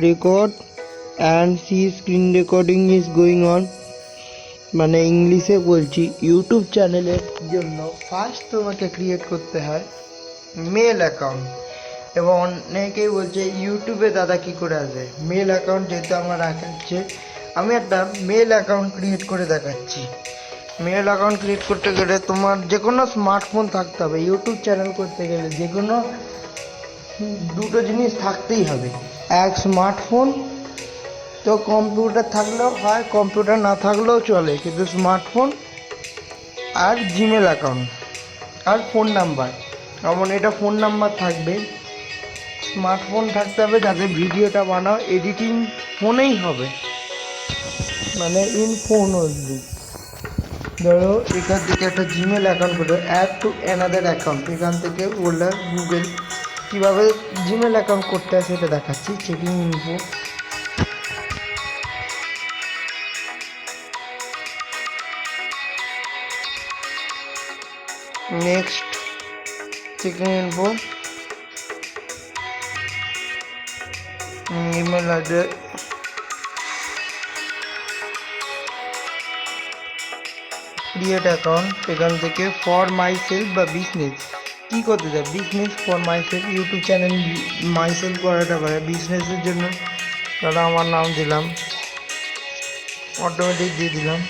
record and see screen recording is going on। মানে ইংলিশে বলছি, ইউটিউব চ্যানেলের জন্য ফার্স্ট তোমাকে ক্রিয়েট করতে হয় মেল অ্যাকাউন্ট। এবং অনেকেই বলছে ইউটিউবে দাদা কী করে আসবে মেল অ্যাকাউন্ট, যেহেতু আমার রাখাচ্ছে আমি একটা মেল অ্যাকাউন্ট ক্রিয়েট করে দেখাচ্ছি। মেল অ্যাকাউন্ট ক্রিয়েট করতে গেলে তোমার যে কোনো স্মার্টফোন থাকতে হবে। ইউটিউব চ্যানেল করতে গেলে যে কোনো দুটো জিনিস থাকতেই হবে, এক স্মার্টফোন, তো কম্পিউটার থাকলেও হয়, কম্পিউটার না থাকলেও চলে, কিন্তু স্মার্টফোন আর জিমেল অ্যাকাউন্ট আর ফোন নাম্বার। যেমন এটা ফোন নাম্বার থাকবে, স্মার্টফোন থাকতে হবে যাতে ভিডিওটা বানাও, এডিটিং ফোনেই হবে, মানে ইন ফোন অনলি। ধরো এখান থেকে একটা জিমেল অ্যাকাউন্ট করে অ্যাড টু অ্যানাদার অ্যাকাউন্ট, এখান থেকে বললে গুগল কীভাবে জিমেল অ্যাকাউন্ট করতে হয় সেটা দেখাচ্ছি। Checking info, next checking info, email address, create account, এখান থেকে ফর মাই সেলফ বা বিজনেস কী করতে চাই, business for my self, YouTube channel my self করাটা পারে। বিজনেসের জন্য দাদা আমার নাম দিলাম, অটোমেটিক দিয়ে দিলাম।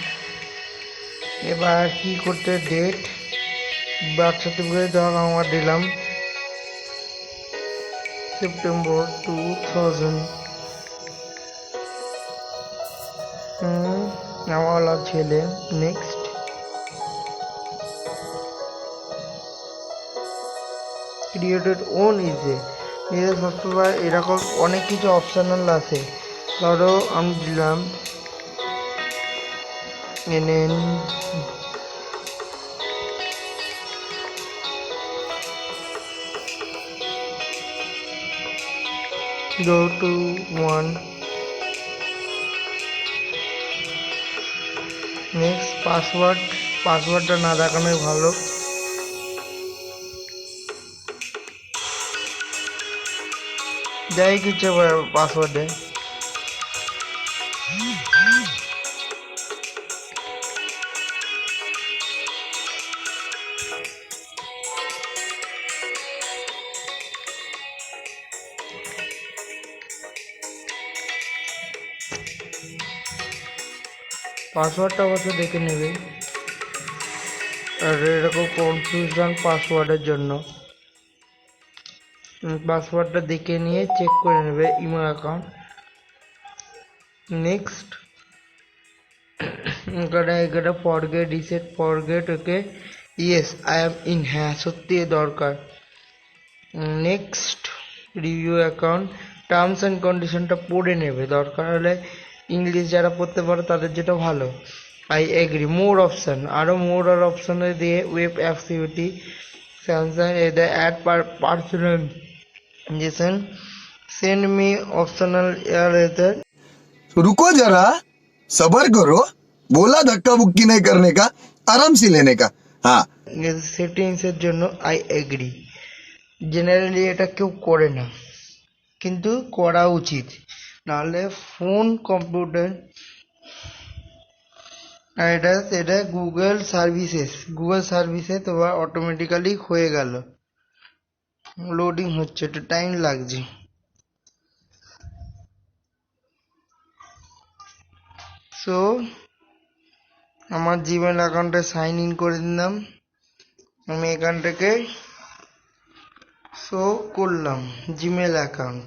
এবার কী করতে, ডেট, বার্থ সার্টিফিকেট ধর আমার দিলাম সেপ্টেম্বর 2000, আমার হলো ছেলে। নেক্সট ক্রিয়েটেড ওন ইজে, নিজের সবসময় এরকম অনেক কিছু অপশনাল আছে। ধরো আমি দিলাম এনএন, go to 1, নেক্সট পাসওয়ার্ডটা না দেখানোই ভালো। যাই কিছু পাসওয়ার্ডে, পাসওয়ার্ডটা অবশ্য দেখে নেবে, আর এরকম কনফিউশন পাসওয়ার্ডের জন্য পাসওয়ার্ডটা দেখে নিয়ে চেক করে নেবে ইমেল অ্যাকাউন্ট। নেক্সট এখানে forget reset, forget, okay yes I am in, হ্যাঁ সত্যি দরকার। Next review account, terms and কন্ডিশনটা পড়ে নেবে, দরকার হলে ইংলিশ যারা পড়তে পারো তাদের যেটা ভালো। আই এগ্রি, মোর অপশান, আরও মোর আর অপশানে দিয়ে ওয়েব অ্যাক্টিভিটি, স্যামসাং এদের ad personalization, send me optional এয়ার এদের। रुको जरा, सबर करो, बोला धक्का बुक्की नहीं करने का, आराम से लेने का। हाँ, সেটিংসের জন্য আই এগ্রি। জেনারেলি এটা কেউ করে না, কিন্তু করা উচিত, নাহলে ফোন কম্পিউটার। আর এটা গুগল সার্ভিসে তোমার অটোমেটিক্যালি হয়ে গেল, লোডিং হচ্ছে, একটু টাইম লাগছে। সো আমার জিমেল অ্যাকাউন্টে সাইন ইন করে দিলাম, আমি এখান থেকে শো করলাম জিমেল অ্যাকাউন্ট।